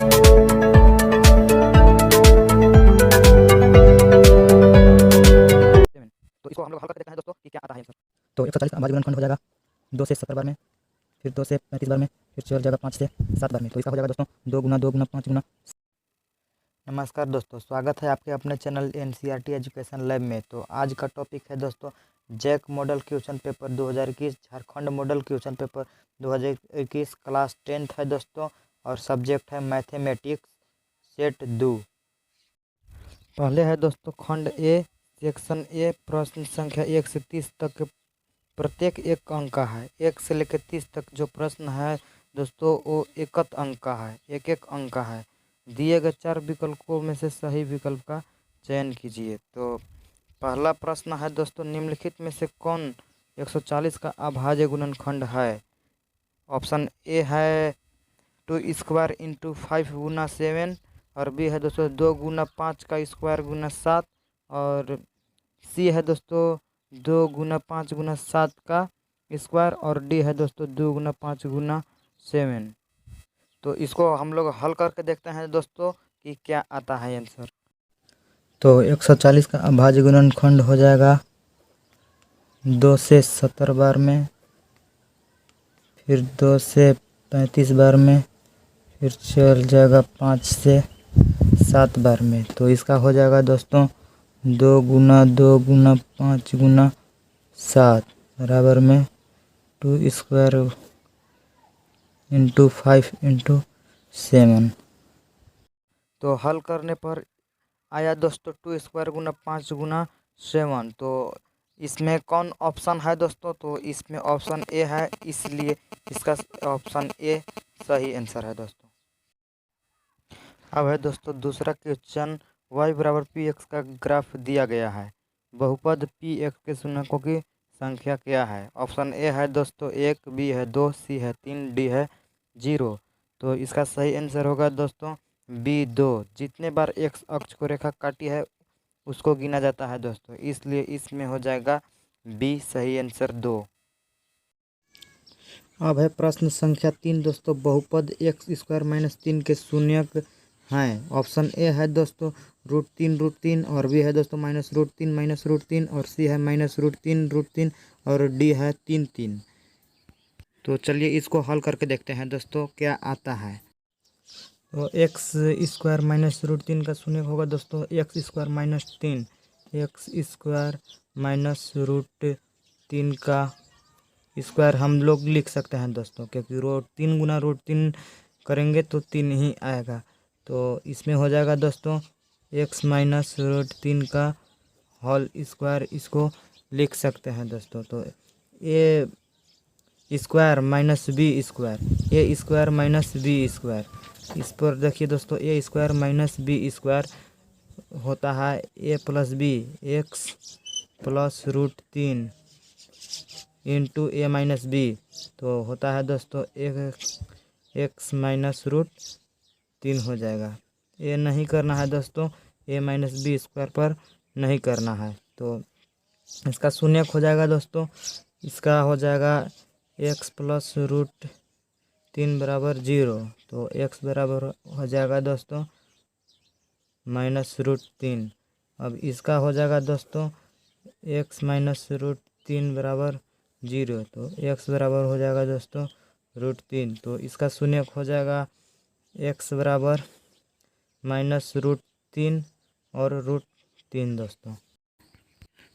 तो इसको हम लोग हल करके देखते हैं दोस्तों कि क्या आता है आंसर। तो 140 का अभाज्य गुणनखंड हो जाएगा 2 से 70 बार में, फिर 2 से 35 बार में, फिर चल जाएगा 5 से 7 बार में। तो इसका हो जाएगा दोस्तों 2 गुना 2 गुना 5 गुना। नमस्कार दोस्तों, स्वागत है आपके अपने चैनल एनसीईआरटी एजुकेशन लैब में। तो आज का टॉपिक है दोस्तों JAC model question paper 2021, Jharkhand model question paper 2021, class 10th है दोस्तों, और सब्जेक्ट है मैथमेटिक्स, सेट 2। पहले है दोस्तों खंड ए, सेक्शन ए, प्रश्न संख्या 1 से 30 तक के प्रत्येक एक अंक का है। 1 से लेकर 30 तक जो प्रश्न है दोस्तों वो एकत अंक का है, एक एक अंक का है। दिए गए 4 विकल्पों में से सही विकल्प का चयन कीजिए। तो पहला प्रश्न है दोस्तों, निम्नलिखित में से कौन 140 का अभाज्य गुणनखंड है? ऑप्शन ए है 2 स्क्वायर इंटू 5 गुना 7, और बी है दोस्तों 2 गुना 5 का स्क्वायर गुना 7, और सी है दोस्तों 2 गुना 5 गुना 7 का स्क्वायर, और डी है दोस्तों 2 गुना 5 गुना 7। तो इसको हम लोग हल करके देखते हैं दोस्तों कि क्या आता है आंसर। तो 140 का अभाज्य गुणनखंड हो जाएगा 2 से 70 बार में, फिर 2 से 35 बार में, फिर चल जाएगा 5 से 7 बार में। तो इसका हो जाएगा दोस्तों 2 गुना 5 गुना 7 बराबर में 2 स्क्वायर इंटू 5 इंटू 7। तो हल करने पर आया दोस्तों 2 स्क्वायर गुना 5 गुना 7। तो इसमें कौन ऑप्शन है दोस्तों? तो इसमें ऑप्शन ए है, इसलिए इसका ऑप्शन ए सही आंसर है दोस्तों। अब है दोस्तों दूसरा क्वेश्चन, y बराबर पी एक्स का ग्राफ दिया गया है। बहुपद पी एक्स के शून्यकों की संख्या क्या है? ऑप्शन ए है दोस्तों 1, बी है 2, सी है 3, डी है 0। तो इसका सही आंसर होगा दोस्तों बी 2। जितने बार एक्स अक्ष को रेखा काटी है उसको गिना जाता है दोस्तों, इसलिए इसमें हो जाएगा बी सही आंसर 2। अब है प्रश्न संख्या 3 दोस्तों, बहुपद एक्स स्क्वायर माइनस 3 के शून्यक हैं। ऑप्शन ए है दोस्तों √3 और बी है दोस्तों -√3 और सी है -√3 और डी है 3। तो चलिए इसको हल करके देखते हैं दोस्तों क्या आता है। तो एक्स स्क्वायर -√3 का शून्य होगा दोस्तों एक्स स्क्वायर -3, एक्स स्क्वायर -√3 का स्क्वायर हम लोग लिख सकते हैं दोस्तों, क्योंकि √3 गुना √3 करेंगे तो 3 ही आएगा। तो इसमें हो जाएगा दोस्तों x -√3 का होल स्क्वायर, इसको लिख सकते हैं दोस्तों। तो a square minus b square, a square minus b square, इस पर देखिए दोस्तों a square minus b square होता है a plus b, x plus √3 into a minus b. तो होता है दोस्तों एक्स -√3 हो जाएगा। ये नहीं करना है दोस्तों, ए माइनस बी स्क्वायर पर नहीं करना है। तो इसका शून्यक हो जाएगा दोस्तों, इसका हो जाएगा एक्स प्लस √3 बराबर 0। तो एक्स बराबर हो जाएगा दोस्तों -√3। अब इसका हो जाएगा दोस्तों एक्स -√3 बराबर 0। तो एक्स बराबर हो जाएगा दोस्तों √3। तो इसका शून्यक हो जाएगा एक्स बराबर -√3 और √3 दोस्तों।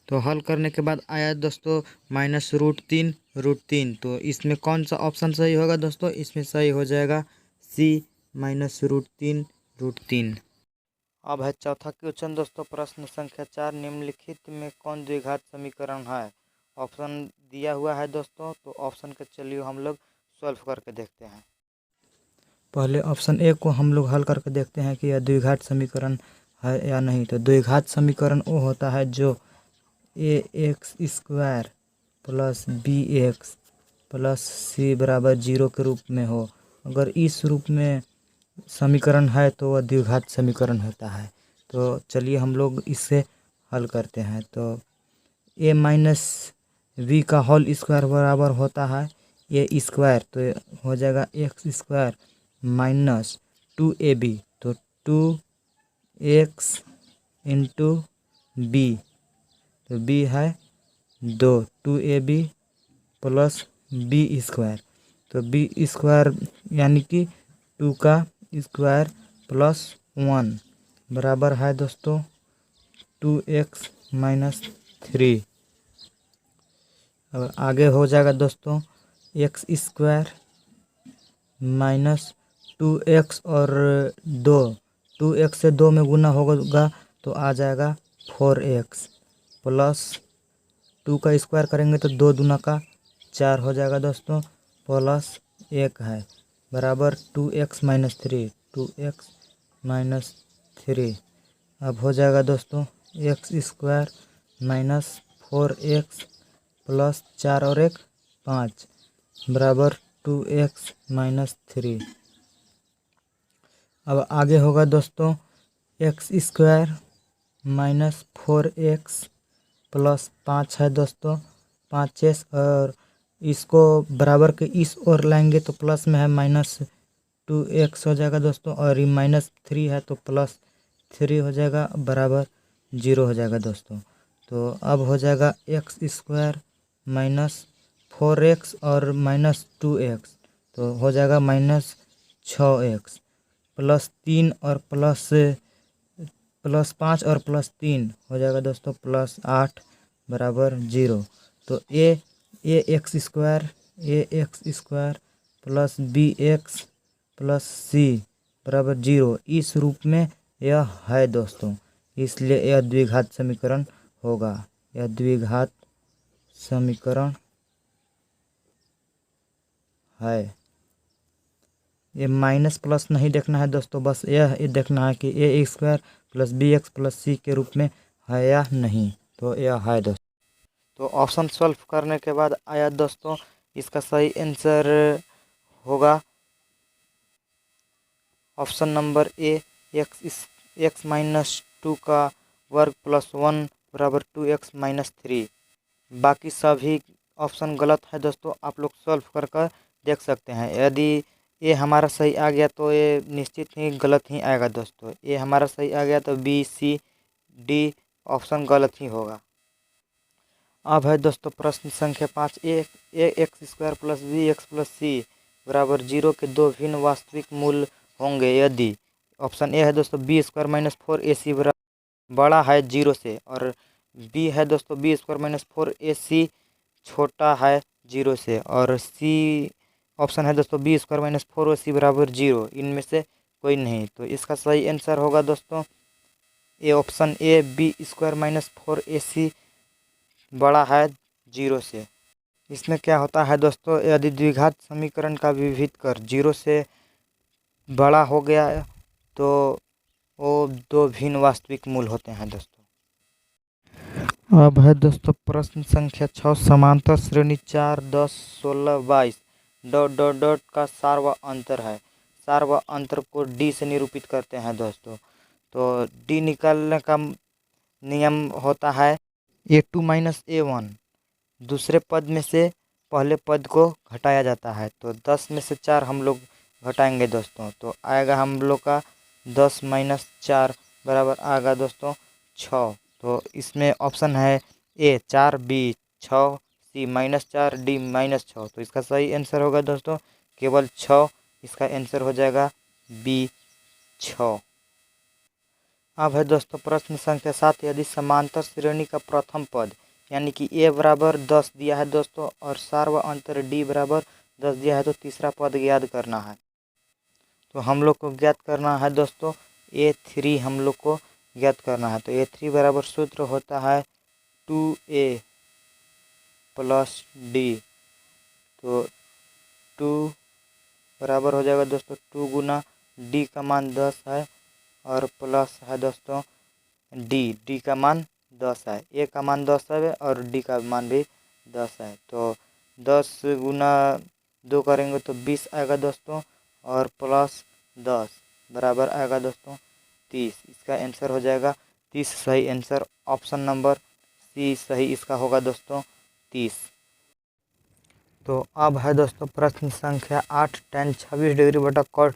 तो हल करने के बाद आया दोस्तों -√3 तो इसमें कौन सा ऑप्शन सही होगा दोस्तों? इसमें सही हो जाएगा सी -√3। अब है चौथा क्वेश्चन दोस्तों, प्रश्न संख्या 4, निम्नलिखित में कौन द्विघात समीकरण है? ऑप्शन दिया हुआ है दोस्तों, तो ऑप्शन के चलिए हम लोग सॉल्व करके देखते हैं। पहले ऑप्शन ए को हम लोग हल करके देखते हैं कि यह द्विघात समीकरण है या नहीं। तो द्विघात समीकरण वो होता है जो a x square plus b x plus c बराबर 0 के रूप में हो। अगर इस रूप में समीकरण है तो वह द्विघात समीकरण होता है। तो चलिए हम लोग इससे हल करते हैं। तो ए माइनस बी का होल स्क्वायर बराबर होता है ए स्क्वायर, तो हो जाएगा एक्स स्क्वायर माइनस 2ab, तो 2x इंटू बी, तो b है 2, 2ab प्लस बी स्क्वायर, तो बी स्क्वायर यानी कि 2 का स्क्वायर प्लस 1 बराबर है दोस्तों 2x माइनस 3। अब आगे हो जाएगा दोस्तों एक्स स्क्वायर माइनस 2x और 2x से 2 में गुना होगा तो आ जाएगा 4x प्लस 2 का स्क्वायर करेंगे तो 2 दूना का 4 हो जाएगा दोस्तों प्लस 1 है बराबर 2x माइनस 3, 2x माइनस 3। अब हो जाएगा दोस्तों x square minus 4x plus 4 और 1 5 बराबर 2x माइनस 3। अब आगे होगा दोस्तों x square minus 4x plus 5 है दोस्तों 5s, और इसको बराबर के इस ओर लाएंगे तो प्लस में है माइनस 2x हो जाएगा दोस्तों, और ये माइनस 3 है तो प्लस 3 हो जाएगा बराबर 0 हो जाएगा दोस्तों। तो अब हो जाएगा एक्स स्क्वायर माइनस 4x और माइनस 2x, तो हो जाएगा माइनस 6x प्लस 3 और प्लस 5 और प्लस 3 हो जाएगा दोस्तों प्लस 8 बराबर 0। तो a x square plus b x plus c बराबर 0 इस रूप में यह है दोस्तों, इसलिए यह द्विघात समीकरण होगा। यह द्विघात समीकरण है। ये माइनस प्लस नहीं देखना है दोस्तों, बस यह देखना है कि a square plus b x plus c के रूप में है या नहीं, तो यह है दोस्तों। तो ऑप्शन सॉल्व करने के बाद आया दोस्तों इसका सही आंसर होगा option number A x minus 2 का वर्ग प्लस 1 बराबर 2x माइनस 3। बाकी सभी ऑप्शन गलत है दोस्तों, आप लोग सॉल्व कर कर देख सकते हैं। यदि ये हमारा सही आ गया तो ये निश्चित ही गलत ही आएगा दोस्तों। ये हमारा सही आ गया तो बी सी डी ऑप्शन गलत ही होगा। अब है दोस्तों प्रश्न संख्या 5, a x square plus b x plus c बराबर 0 के दो भिन्न वास्तविक मूल होंगे यदि। ऑप्शन ए है दोस्तों बी स्क्वायर माइनस 4ac बड़ा है 0 से, और बी है दोस्तों बी स्क्वायर माइनस 4ac छोटा है 0 से, और सी ऑप्शन है दोस्तों बी स्क्वायर माइनस 4ac बराबर 0, इनमें से कोई नहीं। तो इसका सही आंसर होगा दोस्तों A option A B square minus 4ac बड़ा है 0 से। इसमें क्या होता है दोस्तों, यदि द्विघात समीकरण का विभेद कर 0 से बड़ा हो गया तो वो दो भिन्न वास्तविक मूल होते हैं दोस्तों। अब है दोस्तों प्रश्न संख्या 6, समांतर श्रेणी 4 10 16 22 डॉट डॉट डॉट का सार व अंतर है। सार व अंतर को डी से निरूपित करते हैं दोस्तों। तो डी निकालने का नियम होता है a2 माइनस a1, दूसरे पद में से पहले पद को घटाया जाता है। तो 10 में से 4 हम लोग घटाएंगे दोस्तों, तो आएगा हम लोग का 10 माइनस 4 बराबर आएगा दोस्तों 6। तो इसमें ऑप्शन है ए 4 बी 6 सी माइनस 4 डी माइनस 6। तो इसका सही आंसर होगा दोस्तों केवल 6, इसका आंसर हो जाएगा बी 6। अब है दोस्तों प्रश्न संख्या 7, यदि समांतर श्रेणी का प्रथम पद यानी कि ए बराबर 10 दिया है दोस्तों, और सार व अंतर डी बराबर 10 दिया है, तो तीसरा पद ज्ञात करना है। तो हम लोग को ज्ञात करना है दोस्तों a3 हम लोग को ज्ञात करना है। तो a3 बराबर सूत्र होता है 2a प्लस डी। तो 2 बराबर हो जाएगा दोस्तों 2 गुना डी का मान 10 है, और प्लस है दोस्तों डी का मान 10 है, ए का मान 10 है और डी का मान भी 10 है। तो 10 गुना 2 करेंगे तो 20 आएगा दोस्तों, और प्लस 10 बराबर आएगा दोस्तों 30। इसका आंसर हो जाएगा 30 सही आंसर। ऑप्शन नंबर सी सही इसका होगा दोस्तों 30। तो अब है दोस्तों प्रश्न संख्या 8, tan 26 डिग्री बटा cot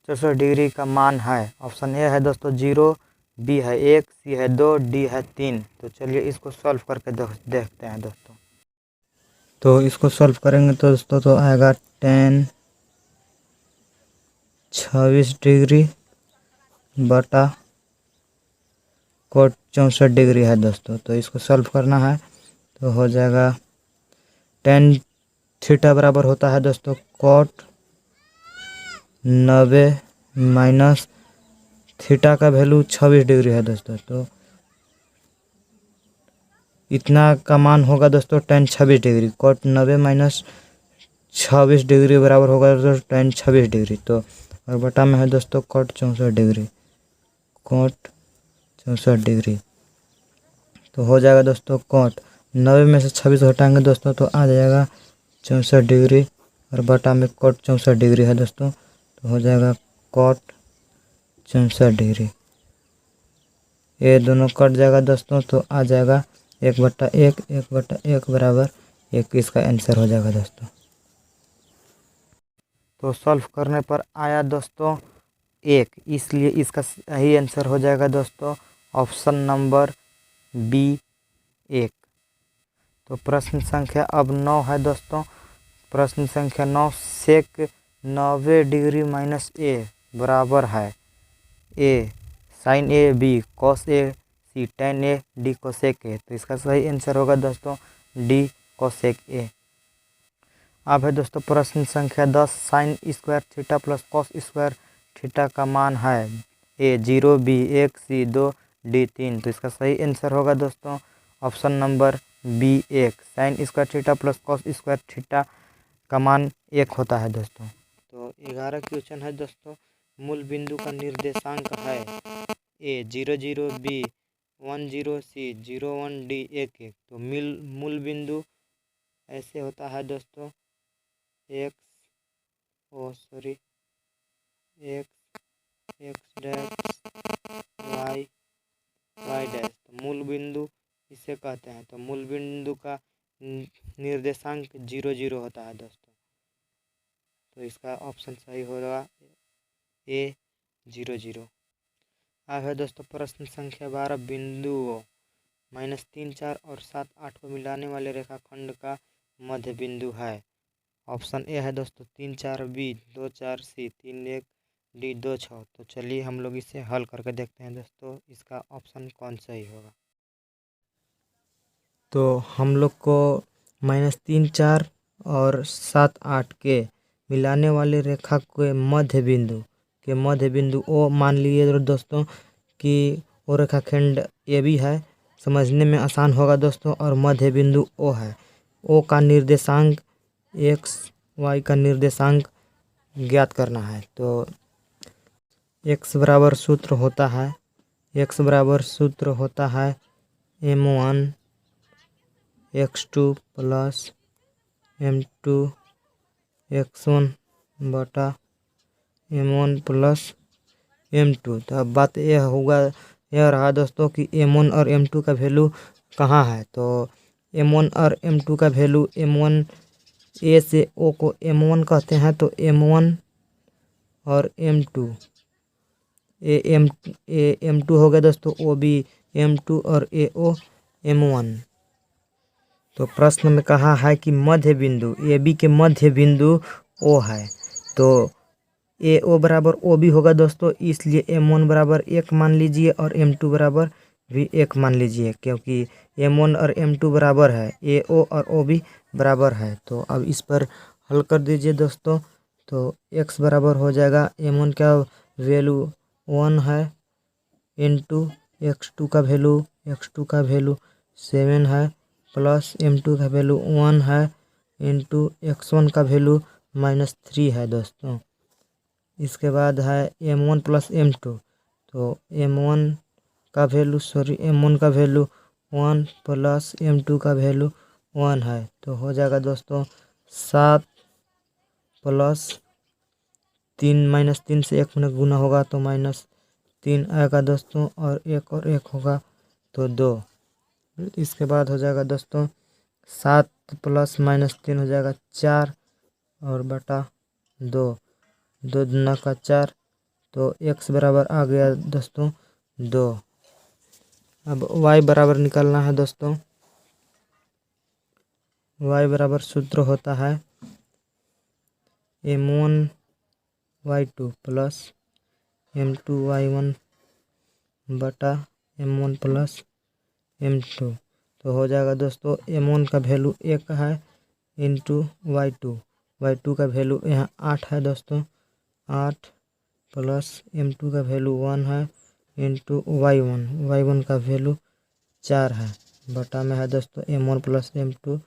64 डिग्री का मान है। ऑप्शन ए है दोस्तों 0, बी है 1, सी है 2, डी है 3। तो चलिए इसको सॉल्व करके देखते हैं दोस्तों। तो इसको सॉल्व करेंगे तो दोस्तों तो आएगा 10 26 डिग्री बटा कोट 64 डिग्री है दोस्तों। तो इसको सॉल्व करना है तो हो जाएगा 10 थीटा बराबर होता है दोस्तों कोट 90 माइनस थीटा का वैल्यू 26 डिग्री है दोस्तों। तो इतना का मान होगा दोस्तों 10 26 डिग्री। कोट 90 माइनस 26 डिग्री बराबर होगा दोस्तों 10 26 डिग्री। तो और बटा में है दोस्तों कोट 64 डिग्री। कोट 64 डिग्री तो हो जाएगा दोस्तों कोट 90 में से 26 घटाएंगे दोस्तों तो आ जाएगा 64 डिग्री और बटा में कोट 64 डिग्री है दोस्तों। तो हो जाएगा कोट 64 डिग्री। ये दोनों कट जाएगा दोस्तों तो आ जाएगा 1/1 1/1 बराबर 1। इसका आंसर हो जाएगा दोस्तों। तो सॉल्व करने पर आया दोस्तों 1, इसलिए इसका सही आंसर हो जाएगा दोस्तों ऑप्शन नंबर बी 1। तो प्रश्न संख्या अब 9 है दोस्तों। प्रश्न संख्या 9 सेक 90 डिग्री माइनस ए बराबर है a sine a, b cos a, c tan a, d cosec a. तो इसका सही आंसर होगा दोस्तों डी कोसेक ए। अब है दोस्तों प्रश्न संख्या 10 sign square theta plus cos square theta का मान है ए 0, बी 1, सी 2, डी 3। तो इसका सही आंसर होगा दोस्तों option number B 1। Sine square theta plus cos square theta का मान 1 होता है दोस्तों। तो 11 क्वेश्चन है दोस्तों। मूल बिंदु का निर्देशांक है ए 0 0, बी 1 0, सी 0 1, डी 1 1। तो मूल बिंदु ऐसे होता है दोस्तों एक्स डैश वाई डैश। तो मूल बिंदु इसे कहते हैं। तो मूल बिंदु का निर्देशांक 0 0 होता है दोस्तों। तो इसका ऑप्शन सही होगा ए 0 0। अब है दोस्तों प्रश्न संख्या 12 बिंदुओं -3 4 और 7 8 को मिलाने वाले रेखाखंड का मध्य बिंदु है। ऑप्शन ए है दोस्तों 3 4, बी 2 4, सी 3 1, डी 2 6। तो चलिए हम लोग इसे हल करके देखते हैं दोस्तों इसका ऑप्शन कौन सही होगा। तो हम लोग को -3 4 और 7 8 के मिलाने वाले रेखा के मध्य बिंदु ओ मान लिए दोस्तों कि वो रेखाखंड ए बी है। समझने में आसान होगा दोस्तों। और मध्य बिंदु ओ है। ओ का निर्देशांक एक्स वाई का निर्देशांक ज्ञात करना है। तो एक्स बराबर सूत्र होता है m1 x2 plus m2 x1 बटा m1 प्लस m2। तो अब बात यह रहा दोस्तों कि m1 और m2 का वैल्यू कहाँ है। तो m1 और m2 का वैल्यू m1 ए से ओ को m1 कहते हैं। तो m1 और m2 m2 हो गया दोस्तों ओ बी m2 और ए ओ m1। तो प्रश्न में कहा है कि मध्य बिंदु ए बी के मध्य बिंदु ओ है। तो ए ओ बराबर ओ बी होगा दोस्तों। इसलिए m1 बराबर 1 मान लीजिए और m2 बराबर भी 1 मान लीजिए क्योंकि m1 और m2 बराबर है, ए ओ और ओ बी बराबर है। तो अब इस पर हल कर दीजिए दोस्तों। तो x बराबर हो जाएगा m1 का वैल्यू 1 है इंटू x2 का वैल्यू 7 है प्लस m2 का वैल्यू 1 है इंटू x1 का वैल्यू -3 है दोस्तों। इसके बाद है m1 प्लस m2। तो m1 का वैल्यू 1 प्लस m2 का वैल्यू 1 है। तो हो जाएगा दोस्तों 7 प्लस 3 -3 से 1 में गुना होगा तो -3 आएगा दोस्तों। और 1 होगा तो 2। इसके बाद हो जाएगा दोस्तों 7 प्लस -3 हो जाएगा 4 और बटा 2 2 दूना का 4 तो x बराबर आ गया दोस्तों 2। अब y बराबर निकालना है दोस्तों। y बराबर सूत्र होता है m1y2 प्लस m2y1 बटा m1 प्लस m2। तो हो जाएगा दोस्तों m1 का वैल्यू 1 है इंटू y2 का वैल्यू यहाँ 8 है दोस्तों 8 प्लस m2 का वैल्यू 1 है इंटू y1 का वैल्यू 4 है बटा में है दोस्तों m1 प्लस m2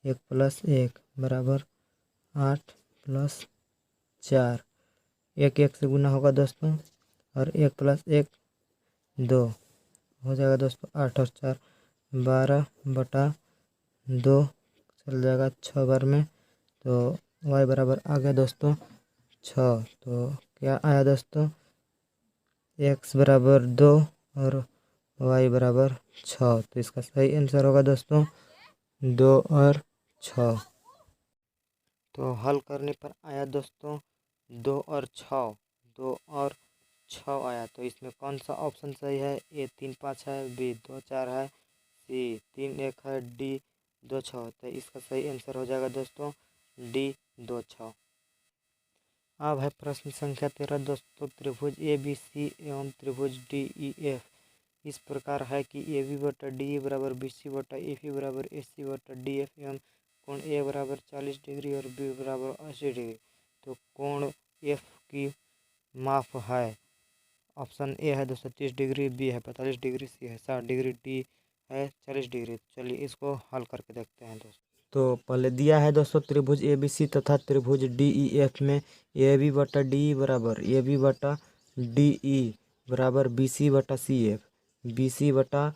1 प्लस 1 बराबर 8 प्लस 4। 1 से गुना होगा दोस्तों और 1 प्लस 1 2 हो जाएगा दोस्तों 8 और 4 12 बटा 2 चल जाएगा 6 बार में। तो y बराबर आ गया दोस्तों 6। तो क्या आया दोस्तों x बराबर 2 और y बराबर 6। तो इसका सही आंसर होगा दोस्तों 2 और 6। तो हल करने पर आया दोस्तों 2 और 6, 2 और 6 आया। तो इसमें कौन सा ऑप्शन सही है? ए 3 5 है, बी 2 4 है, सी 3 1 है, डी 2 6। तो इसका सही आंसर हो जाएगा दोस्तों डी 2 6। अब है प्रश्न संख्या 13 दोस्तों। त्रिभुज ए बी सी एवं त्रिभुज डी ई एफ इस प्रकार है कि ए बी बटा डी ए बराबर बी सी बटा ए बी बराबर ए सी बटा डी एफ एवं कोण ए बराबर 40 डिग्री और बी बराबर 80 डिग्री। तो कोण एफ की माप है। ऑप्शन ए है दोस्तों 30 डिग्री, बी है 45 डिग्री, सी है 60 डिग्री, डी है 40 डिग्री। चलिए इसको हल करके देखते हैं दोस्तों। तो पहले दिया है दोस्तों त्रिभुज ए बी सी तथा त्रिभुज डी ई एफ में ए बी बटा डी बराबर ए बी बटा डी ई बराबर बी सी बटा सी एफ, बी सी बटा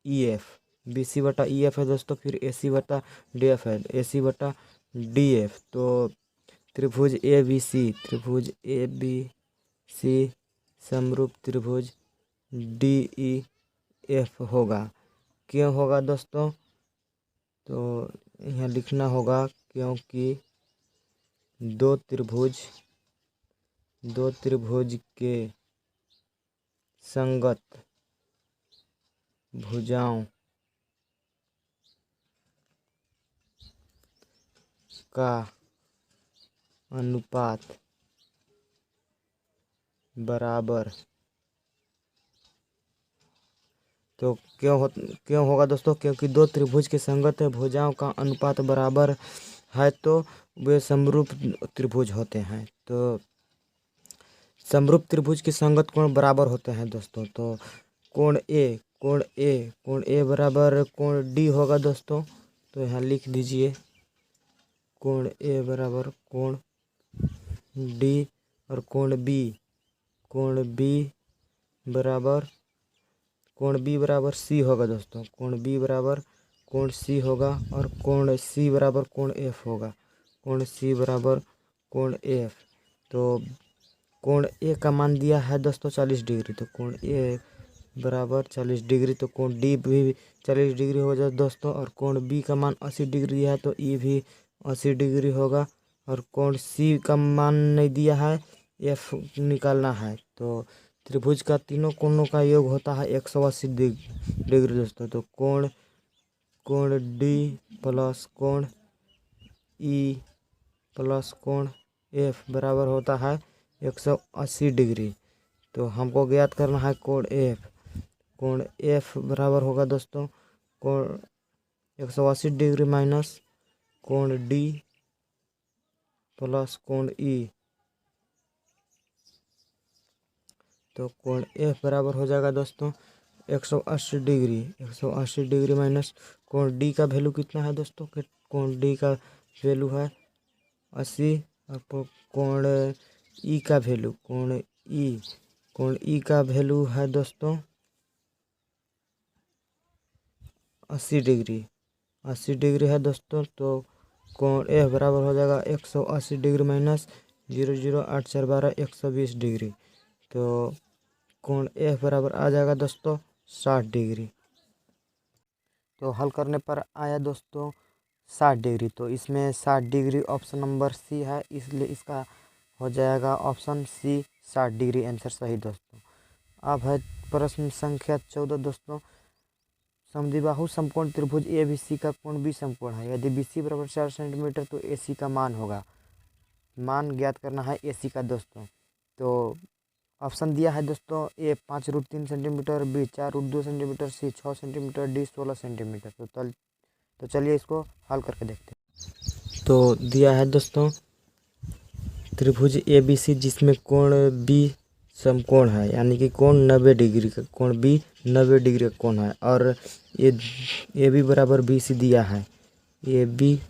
ई एफ, बी सी बटा ई एफ है दोस्तों। फिर ए सी बटा डी एफ है, ए सी बटा डी एफ। तो त्रिभुज ए बी सी समरूप त्रिभुज डी ई एफ होगा। क्यों होगा दोस्तों? तो यहाँ लिखना होगा क्योंकि दो त्रिभुज के संगत भुजाओं का अनुपात बराबर। तो क्यों होगा दोस्तों? क्योंकि दो त्रिभुज के संगत भुजाओं का अनुपात बराबर है तो वे समरूप त्रिभुज होते हैं। तो समरूप त्रिभुज के संगत कोण बराबर होते हैं दोस्तों। तो कोण ए बराबर कोण डी होगा दोस्तों। तो यहाँ लिख दीजिए कोण ए बराबर कोण डी और कोण बी बराबर सी होगा दोस्तों। कोण बी बराबर कोण सी होगा और कोण सी बराबर कोण एफ होगा। कोण सी बराबर कोण एफ। तो कोण ए का मान दिया है दोस्तों 40 डिग्री। तो कोण ए बराबर 40 डिग्री। तो कोण डी भी 40 डिग्री हो जाए दोस्तों। और कोण बी का मान 80 डिग्री है तो ई भी 80 डिग्री होगा। और कोण सी का मान नहीं दिया है, एफ निकालना है। तो त्रिभुज का तीनों कोणों का योग होता है 180 डिग्री दोस्तों। तो कोण डी प्लस कोण ई प्लस कोण एफ बराबर होता है 180 डिग्री। तो हमको ज्ञात करना है कोण एफ बराबर होगा दोस्तों कोण 180 डिग्री माइनस कोण डी प्लस कोण ई। तो कोण एफ बराबर हो जाएगा दोस्तों 180 डिग्री। 180 डिग्री माइनस कोण डी का वैल्यू कितना है दोस्तों? कोण डी का वैल्यू है 80 और कोण ई का वैल्यू कोण ई का वैल्यू है दोस्तों 80 डिग्री है दोस्तों। तो कोण एफ बराबर हो जाएगा 180 डिग्री माइनस 0 0 8 4 12 120 डिग्री। तो कोण एफ बराबर आ जाएगा दोस्तों 60 डिग्री। तो हल करने पर आया दोस्तों 60 डिग्री। तो इसमें 60 डिग्री ऑप्शन नंबर सी है, इसलिए इसका हो जाएगा ऑप्शन सी 60 डिग्री आंसर सही दोस्तों। अब है प्रश्न संख्या 14 दोस्तों। समद्विबाहु समकोण त्रिभुज ए बी सी का कोण बी समकोण है। यदि बी सी बराबर 4 सेंटीमीटर तो ए सी का मान होगा। मान ज्ञात करना है ए सी का दोस्तों। तो ऑप्शन दिया है दोस्तों, ए 5√3 सेंटीमीटर, बी 4√2 सेंटीमीटर, सी 6 सेंटीमीटर, डी 16 सेंटीमीटर। तो चलिए इसको हल करके देखते हैं। तो दिया है दोस्तों त्रिभुज ए बी सी जिसमें कोण बी समकोण है, यानी कि कोण 90 डिग्री का, कोण बी 90 डिग्री का कोण है। और ए बी बराबर बी सी दिया है, ए बी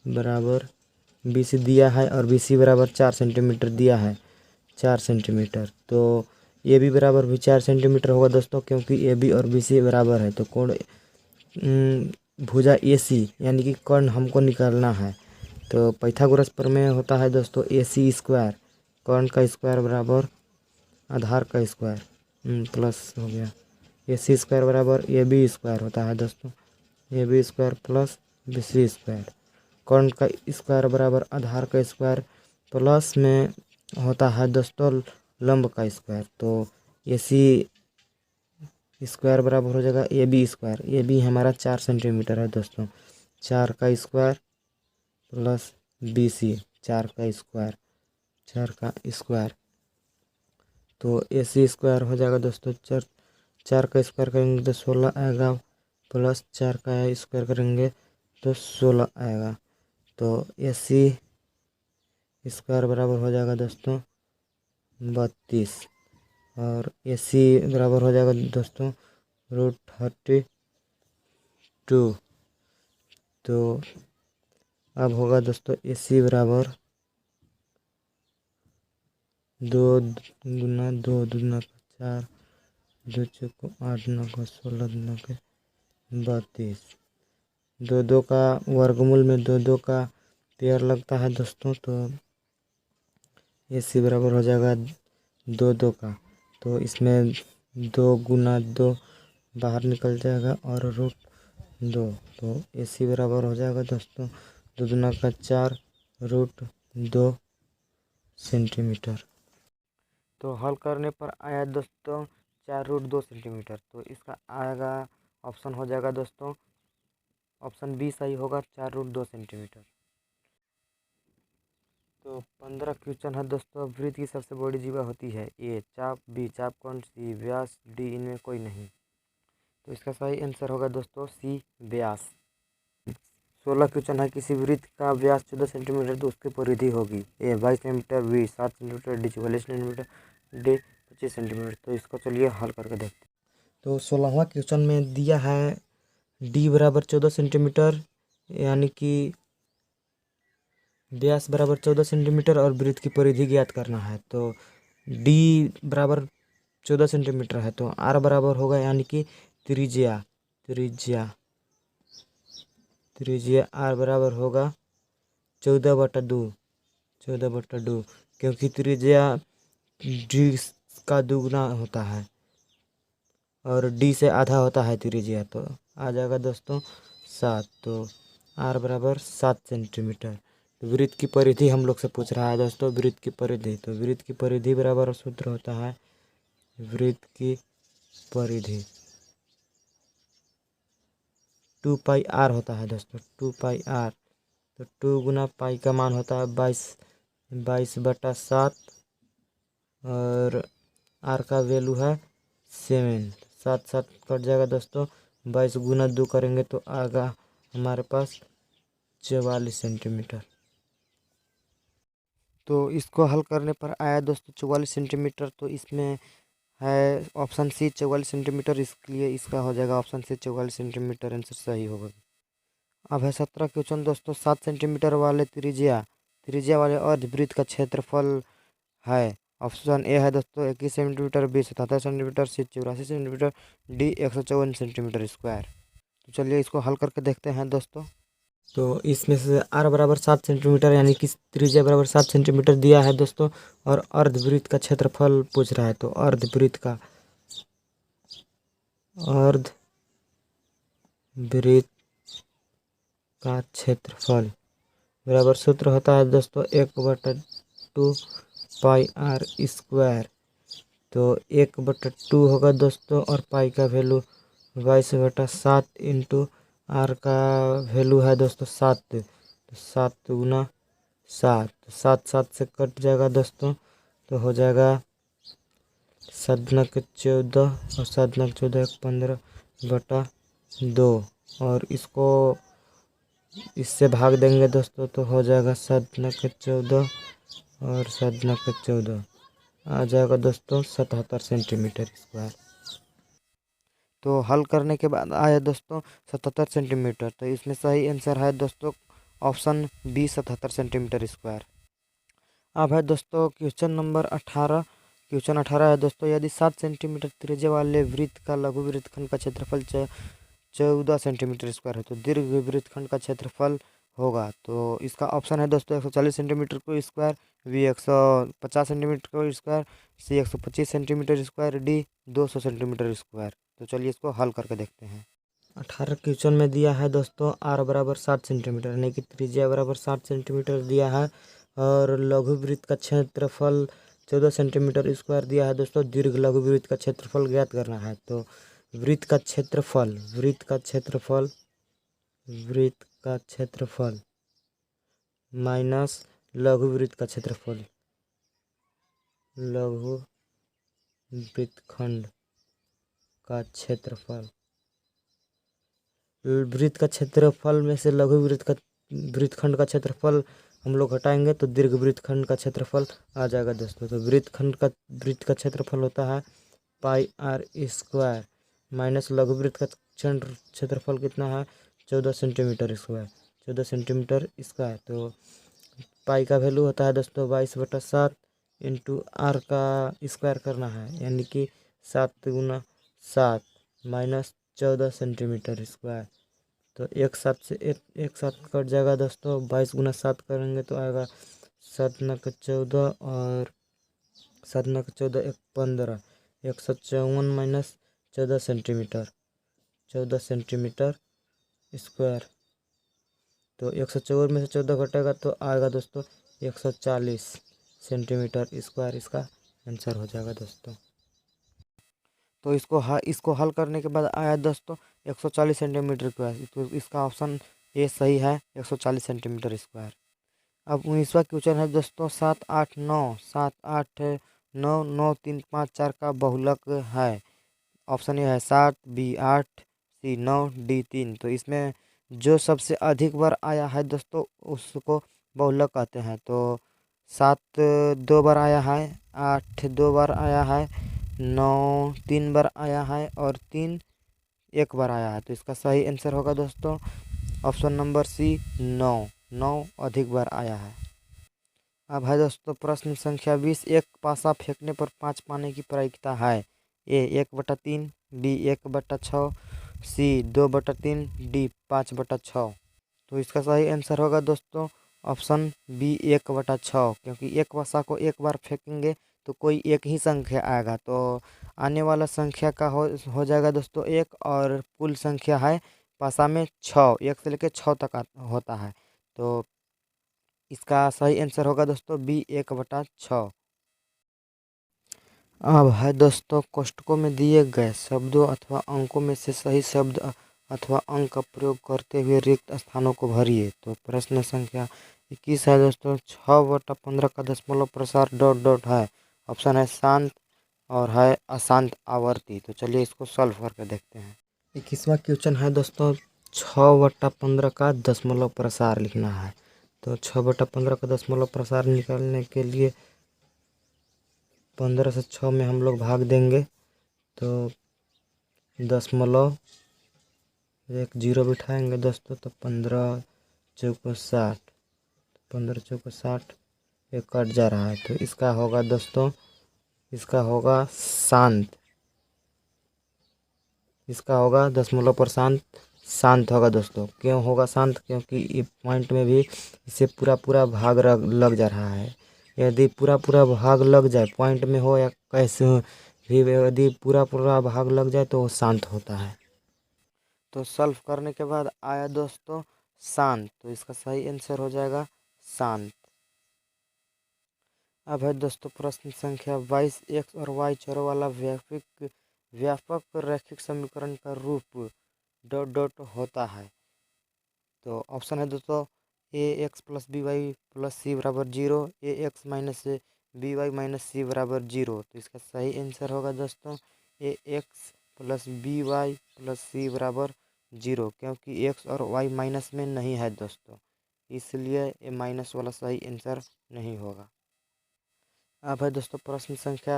बराबर बी सी दिया है और बी सी बराबर 4 सेंटीमीटर दिया है, 4 सेंटीमीटर। तो ए बी बराबर भी 4 सेंटीमीटर होगा दोस्तों, क्योंकि ए बी और बी सी बराबर है। तो कोण भुजा ए सी यानी कि कोण हमको निकालना है। तो पाइथागोरस प्रमेय होता है दोस्तों, ए सी स्क्वायर, कोण का स्क्वायर बराबर आधार का स्क्वायर, प्लस हो गया ए सी स्क्वायर बराबर ए बी स्क्वायर होता है दोस्तों, A B square plus B C square. कोण का स्क्वायर बराबर आधार का स्क्वायर प्लस में होता है दोस्तों लंब का स्क्वायर। तो ए सी स्क्वायर बराबर हो जाएगा A B square. A B हमारा 4 सेंटीमीटर है दोस्तों, 4 का स्क्वायर प्लस बी सी 4 का स्क्वायर, 4 का स्क्वायर। तो ए सी स्क्वायर हो जाएगा दोस्तों, 4 का स्क्वायर करेंगे तो 16 आएगा, प्लस 4 का स्क्वायर करेंगे तो 16 आएगा। तो ए सी स्क्वायर बराबर हो जाएगा दोस्तों 32 और ए सी बराबर हो जाएगा दोस्तों √32। तो अब होगा दोस्तों ए सी बराबर 2 गुना 2 दूना 4, 2 चौको 8, 9 का 16, 9 के 32। 2 का वर्गमूल में 2 का पेयर लगता है दोस्तों। तो ए सी बराबर हो जाएगा 2 का। तो इसमें 2 गुना 2 बाहर निकल जाएगा और √2। तो ए सी बराबर हो जाएगा दोस्तों 2 दूना का 4, √2 सेंटीमीटर। तो हल करने पर आया दोस्तों 4√2 सेंटीमीटर। तो इसका आएगा ऑप्शन हो जाएगा दोस्तों, ऑप्शन बी सही होगा 4√2 सेंटीमीटर। तो 15 क्वेश्चन है दोस्तों। वृत्त की सबसे बड़ी जीवा होती है, ए चाप, बी चापकोण, सी व्यास, डी इनमें कोई नहीं। तो इसका सही आंसर होगा दोस्तों सी व्यास। 16 क्वेश्चन है, किसी वृत्त का व्यास 14 सेंटीमीटर तो उसकी परिधि होगी, A 22 centimetre, B 7 centimetre, D 44 centimetre, D 25 centimetre. तो इसको चलिए हल करके देखते हैं। तो 16वां क्वेश्चन में दिया है डी बराबर 14 सेंटीमीटर, यानी कि व्यास बराबर 14 सेंटीमीटर और वृत्त की परिधि ज्ञात करना है। तो डी बराबर 14 सेंटीमीटर है, तो आर बराबर होगा यानी कि त्रिज्या आर बराबर होगा 14/2, क्योंकि त्रिज्या डी का दुगना होता है और डी से आधा होता है त्रिज्या। तो आ जाएगा दोस्तों 7। तो आर बराबर 7 सेंटीमीटर। तो वृत्त की परिधि हम लोग से पूछ रहा है दोस्तों, वृत्त की परिधि। तो वृत्त की परिधि बराबर सूत्र होता है, वृत्त की परिधि 2πr होता है दोस्तों, 2πr। तो 2 गुना पाई का मान होता है 22/7 और आर का वैल्यू है 7। 7 कट जाएगा दोस्तों, 22 गुना 2 करेंगे तो आएगा हमारे पास 44 सेंटीमीटर। तो इसको हल करने पर आया दोस्तों 44 सेंटीमीटर। तो इसमें है ऑप्शन सी 44 सेंटीमीटर, इसलिए इसका हो जाएगा ऑप्शन सी 44 सेंटीमीटर आंसर सही होगा। अब है 17 क्वेश्चन दोस्तों। 7 सेंटीमीटर वाले त्रिज्या वाले अर्धवृत्त का क्षेत्रफल है। ऑप्शन ए है दोस्तों 21 सेंटीमीटर, बी 77 सेंटीमीटर, सी 84 सेंटीमीटर, डी 154 सेंटीमीटर स्क्वायर। तो चलिए इसको हल करके देखते हैं दोस्तों। तो इसमें से आर बराबर 7 सेंटीमीटर यानी कि त्रिज्या बराबर 7 सेंटीमीटर दिया है दोस्तों, और अर्धवृत्त का क्षेत्रफल पूछ रहा है। तो अर्धवृत्त का क्षेत्रफल बराबर सूत्र होता है दोस्तों 1/2 इंटू पाई आर स्क्वायर। तो 1/2 होगा दोस्तों और पाई का वैल्यू 22/7 इंटू आर का वैल्यू है दोस्तों 7। तो 7 गुना 7, 7 7 से कट जाएगा दोस्तों। तो हो जाएगा 7×14 और 7×14 15/2। और इसको इससे भाग देंगे दोस्तों तो हो जाएगा 7×14 और 7×14 आ जाएगा दोस्तों 77 सेंटीमीटर स्क्वायर। तो हल करने के बाद आया दोस्तों 77 सेंटीमीटर। तो इसमें सही आंसर है दोस्तों ऑप्शन बी 77 सेंटीमीटर स्क्वायर। अब है दोस्तों क्वेश्चन नंबर 18। क्वेश्चन 18 है दोस्तों, यदि 7 सेंटीमीटर त्रिज्या वाले वृत्त का लघु वृत्तखंड का क्षेत्रफल 14 सेंटीमीटर स्क्वायर है तो दीर्घ वृत्तखंड का क्षेत्रफल होगा। तो इसका ऑप्शन है दोस्तों 140 सेंटीमीटर को स्क्वायर, बी 150 सेंटीमीटर को स्क्वायर, सी 125 centimetre square, D 200 centimetre square. तो चलिए इसको हल करके देखते हैं। 18 क्वेश्चन में दिया है दोस्तों आर बराबर 60 सेंटीमीटर यानी कि त्रिज्या बराबर 60 सेंटीमीटर दिया है और लघु वृत्त का क्षेत्रफल 14 सेंटीमीटर स्क्वायर दिया है दोस्तों। दीर्घ लघु वृत्त का क्षेत्रफल ज्ञात करना है। तो वृत्त का क्षेत्रफल माइनस लघु वृत्त का क्षेत्रफल, लघु वृत्तखंड का क्षेत्रफल। वृत्त का क्षेत्रफल में से लघु वृत्तखंड का क्षेत्रफल हम लोग हटाएंगे तो दीर्घ वृत्तखंड का क्षेत्रफल आ जाएगा दोस्तों। तो वृत्त का क्षेत्रफल होता है पाई आर स्क्वायर माइनस लघु वृत्त का क्षेत्रफल कितना है 14 सेंटीमीटर स्क्वायर, 14 सेंटीमीटर स्क्वायर। तो पाई का वैल्यू होता है दोस्तों 22/7 इंटू आर का स्क्वायर करना है यानी कि 7 गुना 7 माइनस 14 सेंटीमीटर स्क्वायर। तो एक साथ कट जाएगा दोस्तों। 22 गुना 7 करेंगे तो आएगा 7×14 और 7×14 एक 15, 154 माइनस 14 सेंटीमीटर, 14 सेंटीमीटर स्क्वायर। तो 154 में से 14 घटेगा तो आएगा दोस्तों 140 सेंटीमीटर स्क्वायर इसका आंसर हो जाएगा दोस्तों। तो इसको हल करने के बाद आया दोस्तों 140 सेंटीमीटर स्क्वायर। तो इसका ऑप्शन ए सही है 140 सेंटीमीटर स्क्वायर। अब 19वां क्वेश्चन है दोस्तों 7 8 9 7 8 9 9 3 5 4 का बहुलक है। ऑप्शन ए है 7, बी 8, सी 9, डी 3। तो इसमें जो सबसे अधिक बार आया है दोस्तों उसको बहुलक कहते हैं। तो 7 2 बार आया है, 8 2 बार आया है, 9 3 बार आया है और 3 1 बार आया है। तो इसका सही आंसर होगा दोस्तों ऑप्शन नंबर सी 9, 9 अधिक बार आया है। अब है दोस्तों प्रश्न संख्या 20, एक पासा फेंकने पर 5 पाने की प्रायिकता है। ए 1/3, बी 1/6, सी 2/3, डी 5/6। तो इसका सही आंसर होगा दोस्तों ऑप्शन बी 1/6 क्योंकि एक पासा को एक बार फेंकेंगे तो कोई एक ही संख्या आएगा। तो आने वाला संख्या का हो जाएगा दोस्तों 1 और कुल संख्या है पासा में 6, 1 से लेकर 6 तक होता है। तो इसका सही आंसर होगा दोस्तों बी 1/6। अब है दोस्तों कोष्ठकों में दिए गए शब्दों अथवा अंकों में से सही शब्द अथवा अंक का प्रयोग करते हुए रिक्त स्थानों को भरिए। तो प्रश्न संख्या 21 है दोस्तों 6/15 का दशमलव प्रसार ... है। ऑप्शन है शांत और है अशांत आवर्ती। तो चलिए इसको सॉल्व करके देखते हैं। 21वां क्वेश्चन है दोस्तों 6/15 का दशमलव प्रसार लिखना है। तो 6/15 का दशमलव प्रसार निकालने के लिए 15 से 6 में हम लोग भाग देंगे तो दशमलव एक 0 बिठाएंगे दोस्तों। तो 15 चौको 60, 15 चौको 60 एक कट जा रहा है। तो इसका होगा दोस्तों इसका होगा शांत, इसका होगा दशमलव पर शांत होगा दोस्तों। क्यों होगा शांत? क्योंकि ये पॉइंट में भी इसे पूरा भाग लग जा रहा है। यदि पूरा भाग लग जाए पॉइंट में हो या कैसे हो भी, यदि पूरा भाग लग जाए तो वो शांत होता है। तो सॉल्व करने के बाद आया दोस्तों शांत। तो इसका सही आंसर हो जाएगा शांत। अब है दोस्तों प्रश्न संख्या 22 एक्स और वाई चरों वाला व्यापक रैखिक समीकरण का रूप डॉट डॉट होता है। तो ऑप्शन है दोस्तों a x plus b y plus c बराबर 0, a x minus b y minus c बराबर 0। तो इसका सही आंसर होगा दोस्तों a x plus b y plus c बराबर 0, क्योंकि एक्स और वाई माइनस में नहीं है दोस्तों, इसलिए ये माइनस वाला सही आंसर नहीं होगा। अब है दोस्तों प्रश्न संख्या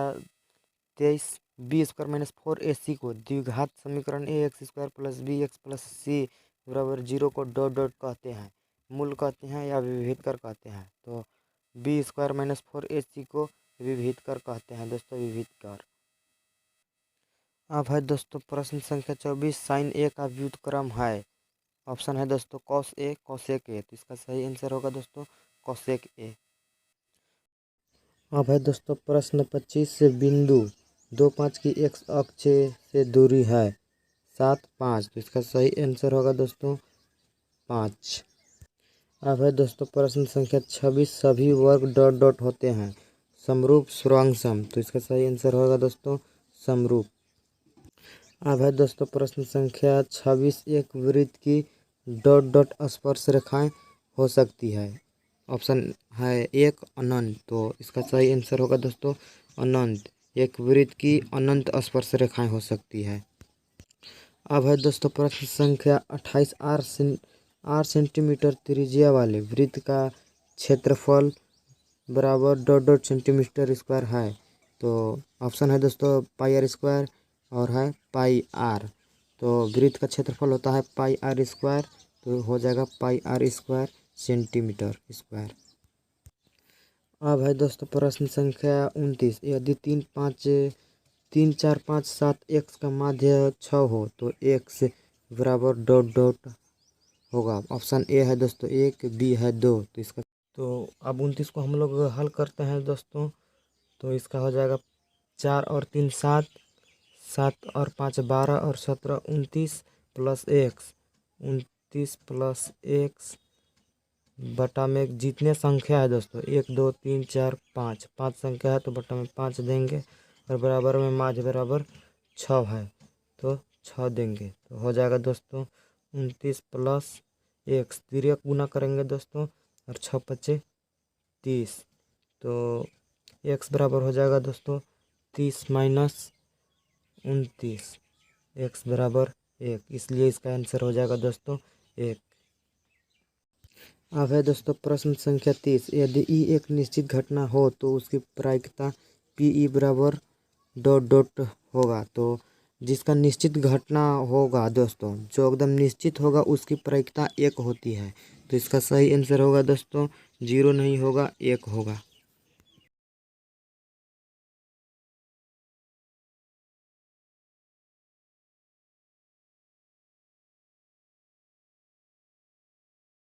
23 बी स्क्वायर माइनस 4ac को द्विघात समीकरण a x square plus b x plus c बराबर 0 को डॉट डॉट कहते हैं, मूल कहते हैं या विभेदकर कहते हैं। तो बी स्क्वायर माइनस 4ac को विभेदकर कहते हैं दोस्तों, विभेदकर। अब है दोस्तों प्रश्न संख्या 24 साइन ए का व्युत्क्रम है। ऑप्शन है दोस्तों कॉस ए कॉसेक ए। तो इसका सही आंसर होगा दोस्तों कॉसेक ए। अब है दोस्तों प्रश्न 25 से बिंदु 2,5 की एक्स अक्ष से दूरी है 7, 5। तो इसका सही आंसर होगा दोस्तों 5। अब है दोस्तों प्रश्न संख्या 26 सभी वर्ग डॉट डॉट होते हैं समरूप सर्वांगसम। तो इसका सही आंसर होगा दोस्तों समरूप। अब है दोस्तों प्रश्न संख्या 26 एक वृत्त की डॉट डॉट स्पर्श रेखाएं हो सकती है। ऑप्शन है 1 अनंत। तो इसका सही आंसर होगा दोस्तों अनंत। एक वृत्त की अनंत स्पर्श रेखाएं हो सकती है। अब है दोस्तों प्रश्न संख्या 28 8 सेंटीमीटर त्रिज्या वाले वृत्त का क्षेत्रफल बराबर डॉट डॉट सेंटीमीटर स्क्वायर है। तो ऑप्शन है दोस्तों पाई आर स्क्वायर और है पाई आर। तो वृत्त का क्षेत्रफल होता है पाई आर स्क्वायर, तो हो जाएगा पाई आर स्क्वायर सेंटीमीटर स्क्वायर। अब है दोस्तों प्रश्न संख्या 29 यदि 3 4 5 7 एक्स का माध्य 6 हो तो एक्स बराबर डॉट डॉट होगा। ऑप्शन ए है दोस्तों 1, बी है 2। तो इसका अब 29 को हम लोग हल करते हैं दोस्तों। तो इसका हो जाएगा 4 और 3 7, 7 और 5 12 और 17 29 प्लस एक्स 29 प्लस एक्स बटा में जितने संख्या है दोस्तों 1 2 3 4 5 5 संख्या है तो बटा में 5 देंगे और बराबर में माध्य बराबर 6 है तो 6 देंगे। तो हो जाएगा दोस्तों 29 प्लस एक्स तिर्यक गुना करेंगे दोस्तों और 6 पचे 30। तो एक्स बराबर हो जाएगा दोस्तों 30 माइनस 29, एक्स बराबर 1, इसलिए इसका आंसर हो जाएगा दोस्तों 1। अब है दोस्तों प्रश्न संख्या 30 यदि ई एक निश्चित घटना हो तो उसकी प्रायिकता पी ई बराबर डॉट डॉट होगा। तो जिसका निश्चित घटना होगा दोस्तों, जो एकदम निश्चित होगा उसकी प्रायिकता 1 होती है। तो इसका सही आंसर होगा दोस्तों 0 नहीं होगा 1 होगा।